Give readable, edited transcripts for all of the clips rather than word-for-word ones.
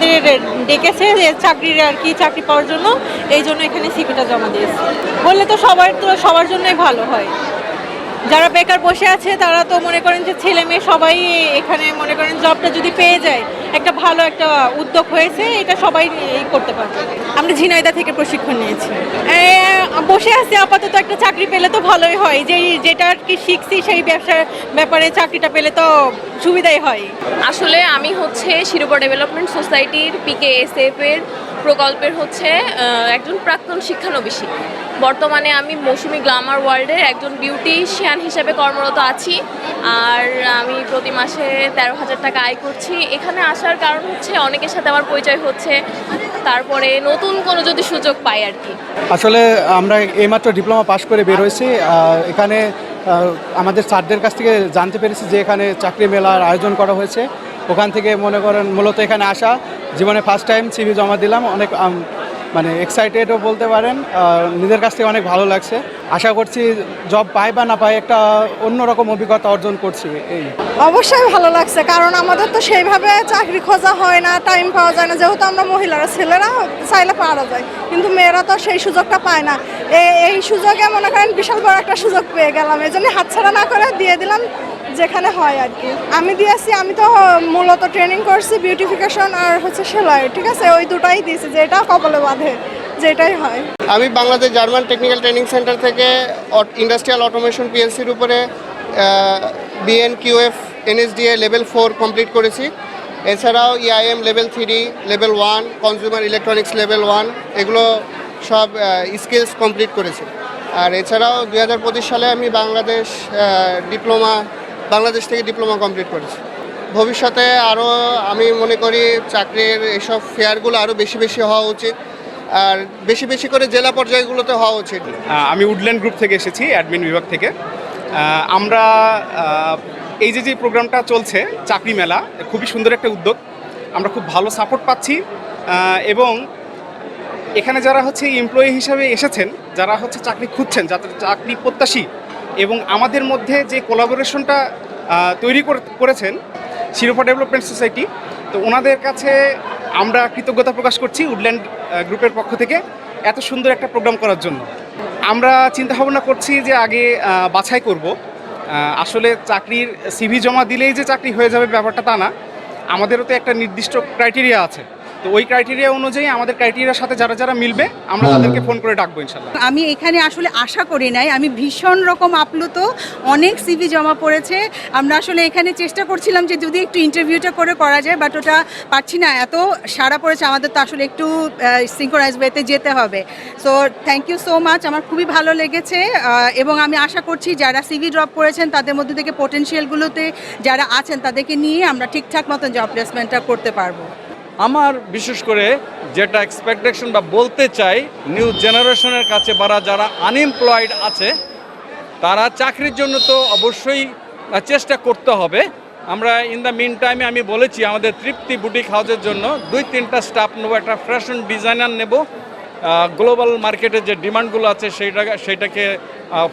আমাদের ডেকেছে যে চাকরির আর কি চাকরি পাওয়ার জন্য, এই জন্য এখানে সিভিটা জমা দিয়েছি। বললে তো সবার জন্যই ভালো হয়। যারা বেকার বসে আছে তারা তো মনে করেন যে ছেলে মেয়ে সবাই এখানে মনে করেন জবটা যদি পেয়ে যায়, একটা ভালো একটা উদ্যোগ হয়েছে, এটা সবাই করতে পারবে। আমরা ঝিনাইদহ থেকে প্রশিক্ষণ নিয়েছি। বসে আছি আপাতত, একটা চাকরি পেলে তো ভালোই হয়, যেটা আর কি শিখছি সেই ব্যবসার ব্যাপারে চাকরিটা পেলে তো সুবিধাই হয়। আসলে আমি শিরোপা ডেভেলপমেন্ট সোসাইটির PKSF এর প্রকল্পের একজন প্রাক্তন শিক্ষানবিশী। বর্তমানে আমি মৌসুমী গ্ল্যামার ওয়ার্ল্ডের একজন বিউটিশিয়ান হিসেবে কর্মরত আছি। আর আমি প্রতি মাসে 13,000 টাকা আয় করছি। এখানে আসার কারণ অনেকের সাথে আমার পরিচয় হচ্ছে, তারপরে নতুন কোনো যদি সুযোগ পাই আর কি। আসলে আমরা এইমাত্র ডিপ্লোমা পাশ করে বের হয়েছি। এখানে আমাদের স্যারদের কাছ থেকে জানতে পেরেছি যে এখানে চাকরি মেলার আয়োজন করা হয়েছে। ওখান থেকে মনে করেন মূলত এখানে আসা, জীবনে ফার্স্ট টাইম সিভি জমা দিলাম। অনেক মানে এক্সাইটেডও বলতে পারেন, নিজের কাছ থেকে অনেক ভালো লাগছে। আশা করছি জব পাই বা না পাই একটা অন্যরকম অভিজ্ঞতা অর্জন করছি। এই অবশ্যই ভালো লাগছে, কারণ আমাদের তো সেইভাবে চাকরি খোঁজা হয় না, টাইম পাওয়া যায় না, যেহেতু আমরা মহিলারা, ছেলেরা চাইলে পাওয়া যায় কিন্তু মেয়েরা তো সেই সুযোগটা পায় না। এই সুযোগে মনে করেন বিশাল বড় একটা সুযোগ পেয়ে গেলাম, এই জন্য হাতছাড়া না করে দিয়ে দিলাম যেখানে হয় আর কি। আমি দিয়েছি, আমি তো মূলত ট্রেনিং করছি বিউটিফিকেশন আর সেলাই, ঠিক আছে, ওই দুটাই দিয়েছি, যেটা কপালে বাঁধে যেটাই হয়। আমি Bangladesh German technical training centre থেকে ইন্ডাস্ট্রিয়াল অটোমেশন PLCর উপরে BNQF NSDA লেভেল 4 কমপ্লিট করেছি। এছাড়াও EIM level 3, level 1, consumer electronics level 1, এগুলো সব স্কিলস কমপ্লিট করেছি। আর এছাড়াও 2025 সালে আমি বাংলাদেশ থেকে ডিপ্লোমা কমপ্লিট করেছি। ভবিষ্যতে আরও আমি মনে করি চাকরির এইসব ফেয়ারগুলো আরও বেশি হওয়া উচিত, আর বেশি করে জেলা পর্যায়গুলোতে হওয়া উচিত। আমি উডল্যান্ড গ্রুপ থেকে এসেছি, অ্যাডমিন বিভাগ থেকে। আমরা এই যে প্রোগ্রামটা চলছে চাকরি মেলা, খুবই সুন্দর একটা উদ্যোগ। আমরা খুব ভালো সাপোর্ট পাচ্ছি এবং এখানে যারা এমপ্লয়ি হিসাবে এসেছেন, যারা চাকরি খুঁজছেন, যাদের চাকরি প্রত্যাশী, এবং আমাদের মধ্যে যে কোলাবোরেশনটা তৈরি করেছেন শিরোপা ডেভেলপমেন্ট সোসাইটি, তো ওনাদের কাছে আমরা কৃতজ্ঞতা প্রকাশ করছি উডল্যান্ড গ্রুপের পক্ষ থেকে এত সুন্দর একটা প্রোগ্রাম করার জন্য। আমরা চিন্তা ভাবনা করছি যে আগে বাছাই করব। আসলে চাকরির সিভি জমা দিলেই যে চাকরি হয়ে যাবে ব্যাপারটা তা না, আমাদেরও তো একটা নির্দিষ্ট ক্রাইটেরিয়া আছে। তো ওই ক্রাইটেরিয়া অনুযায়ী আমাদের ক্রাইটেরিয়ার সাথে যারা মিলবে আমরা তাদেরকে ফোন করে ডাকবো ইনশাল্লাহ। আমি এখানে আসলে আশা করি নাই, আমি ভীষণ রকম আপ্লুত। অনেক সিভি জমা পড়েছে। আমরা আসলে এখানে চেষ্টা করছিলাম যে যদি একটু ইন্টারভিউটা করা যায়, বাট ওটা পারছি না, এত সাড়া পড়েছে। আমাদের তো আসলে একটু সিঙ্ক্রোনাইজ ওয়েতে যেতে হবে। So thank you so much, আমার খুবই ভালো লেগেছে। এবং আমি আশা করছি যারা সিভি ড্রপ করেছেন তাদের মধ্যে থেকে পোটেনশিয়ালগুলোতে যারা আছেন তাদেরকে নিয়ে আমরা ঠিকঠাক মতো জব প্লেসমেন্টটা করতে পারবো। আমার বিশেষ করে যেটা এক্সপেকটেশন বা বলতে চাই নিউ জেনারেশনের কাছে, যারা আনএমপ্লয়েড আছে তারা চাকরির জন্য তো অবশ্যই চেষ্টা করতে হবে। আমরা ইন দ্য মিন টাইমে আমি বলেছি আমাদের তৃপ্তি বুটিক হাউসের জন্য 2-3টা স্টাফ নেবো, একটা ফ্যাশন ডিজাইনার নেব, গ্লোবাল মার্কেটের যে ডিমান্ডগুলো আছে সেইটাকে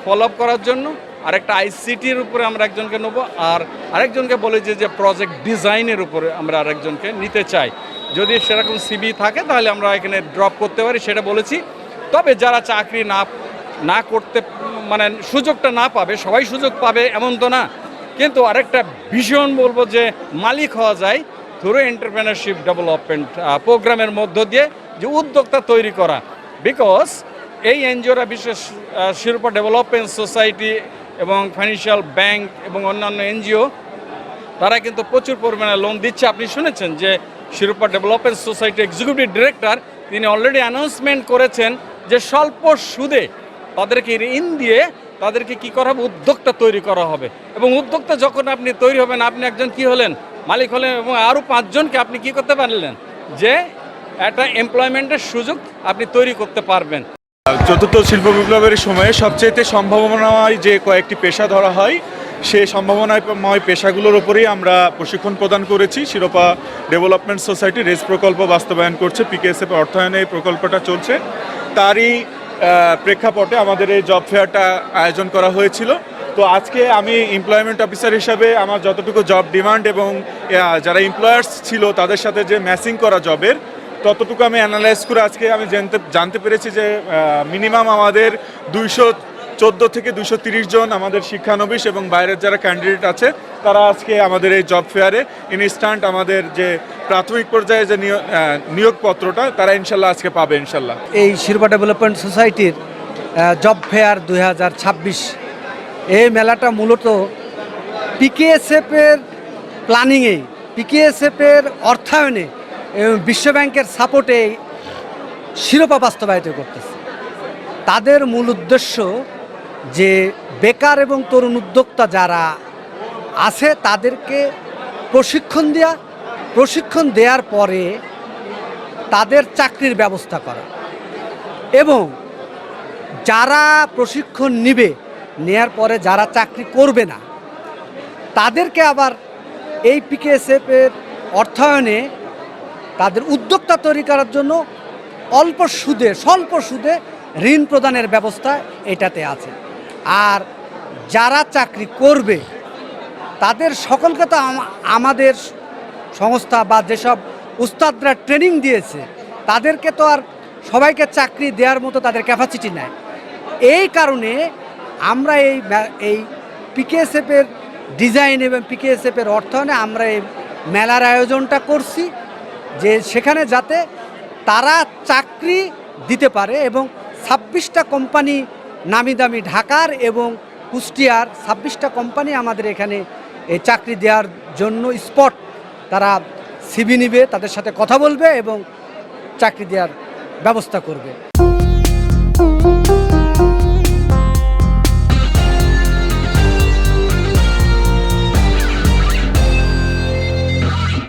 ফলো আপ করার জন্য, আর একটা ICTর উপরে আমরা একজনকে নেব, আর আরেকজনকে বলে যে প্রজেক্ট ডিজাইনের উপরে আমরা আরেকজনকে নিতে চাই। যদি সেরকম সিভি থাকে তাহলে আমরা এখানে ড্রপ করতে পারি, সেটা বলেছি। তবে যারা চাকরি না করতে মানে সুযোগটা না পাবে, সবাই সুযোগ পাবে এমন তো না, কিন্তু আরেকটা ভীষণ বলবো যে মালিক হওয়া যায় থ্রু এন্টারপ্রেনারশিপ ডেভেলপমেন্ট প্রোগ্রামের মধ্য দিয়ে, যে উদ্যোক্তা তৈরি করা। বিকজ এই এনজিওরা, বিশেষ শিরোপা ডেভেলপমেন্ট সোসাইটি এবং ফাইন্যান্সিয়াল ব্যাংক এবং অন্যান্য এনজিও, তারা কিন্তু প্রচুর পরিমাণে লোন দিচ্ছে। আপনি শুনেছেন যে শিরোপা ডেভেলপমেন্ট সোসাইটি এক্সিকিউটিভ ডিরেক্টর তিনি অলরেডি অ্যানাউন্সমেন্ট করেছেন যে স্বল্প সুদে তাদেরকে ঋণ দিয়ে তাদেরকে কী করা হবে, উদ্যোক্তা তৈরি করা হবে। এবং উদ্যোক্তা যখন আপনি তৈরি হবেন, আপনি একজন কি হলেন, মালিক হলেন, এবং আরও 5 জনকে আপনি কি করতে পারলেন, যে একটা এমপ্লয়মেন্টের সুযোগ আপনি তৈরি করতে পারবেন। চতুর্থ শিল্প বিপ্লবের সময়ে সবচেয়ে সম্ভাবনাময় যে কয়েকটি পেশা ধরা হয়, সেই সম্ভাবনাময় পেশাগুলোর উপরেই আমরা প্রশিক্ষণ প্রদান করেছি। শিরোপা ডেভেলপমেন্ট সোসাইটি রেস প্রকল্প বাস্তবায়ন করছে, PKSF অর্থায়নে এই প্রকল্পটা চলছে। তারই প্রেক্ষাপটে আমাদের এই জব ফেয়ারটা আয়োজন করা হয়েছিল। তো আজকে আমি এমপ্লয়মেন্ট অফিসার হিসাবে আমার যতটুকু জব ডিমান্ড এবং যারা এমপ্লয়ার্স ছিল তাদের সাথে যে ম্যাচিং করা জবের ততটুকু আমি অ্যানালাইজ করে আজকে আমি জানতে পেরেছি যে মিনিমাম আমাদের 214 থেকে 230 জন আমাদের শিক্ষানবিশ এবং বাইরের যারা ক্যান্ডিডেট আছে তারা আজকে আমাদের এই জব ফেয়ারে ইনস্ট্যান্ট আমাদের যে প্রাথমিক পর্যায়ে যে নিয়োগপত্রটা তারা ইনশাল্লাহ আজকে পাবে ইনশাল্লাহ। এই শিরোপা ডেভেলপমেন্ট সোসাইটির জব ফেয়ার 2026 এই মেলাটা মূলত পিকেএসএফের প্ল্যানিংয়ে, পিকেএসএফের অর্থায়নে এবং বিশ্বব্যাংকের সাপোর্টে শিরোপা বাস্তবায়িত করতেছে। তাদের মূল উদ্দেশ্য যে বেকার এবং তরুণ উদ্যোক্তা যারা আছে তাদেরকে প্রশিক্ষণ দেওয়ার পরে তাদের চাকরির ব্যবস্থা করা এবং যারা প্রশিক্ষণ নেয়ার পরে যারা চাকরি করবে না তাদেরকে আবার এই পিকেএসএফের অর্থায়নে তাদের উদ্যোক্তা তৈরি করার জন্য স্বল্প সুদে ঋণ প্রদানের ব্যবস্থা এটাতে আছে। আর যারা চাকরি করবে তাদের সকলকে তো আমাদের সংস্থা বা যেসব উস্তাদরা ট্রেনিং দিয়েছে তাদেরকে তো আর সবাইকে চাকরি দেওয়ার মতো তাদের ক্যাপাসিটি নাই। এই কারণে আমরা এই পিকেএসএফের ডিজাইন এবং পিকেএসএফের অর্থায়নে আমরা এই মেলার আয়োজনটা করছি যে সেখানে যাতে তারা চাকরি দিতে পারে এবং 26টা কোম্পানি নামি দামি ঢাকার এবং কুষ্টিয়ার 26টা কোম্পানি আমাদের এখানে এই চাকরি দেওয়ার জন্য স্পট তারা সিভি নিবে, তাদের সাথে কথা বলবে এবং চাকরি দেওয়ার ব্যবস্থা করবে।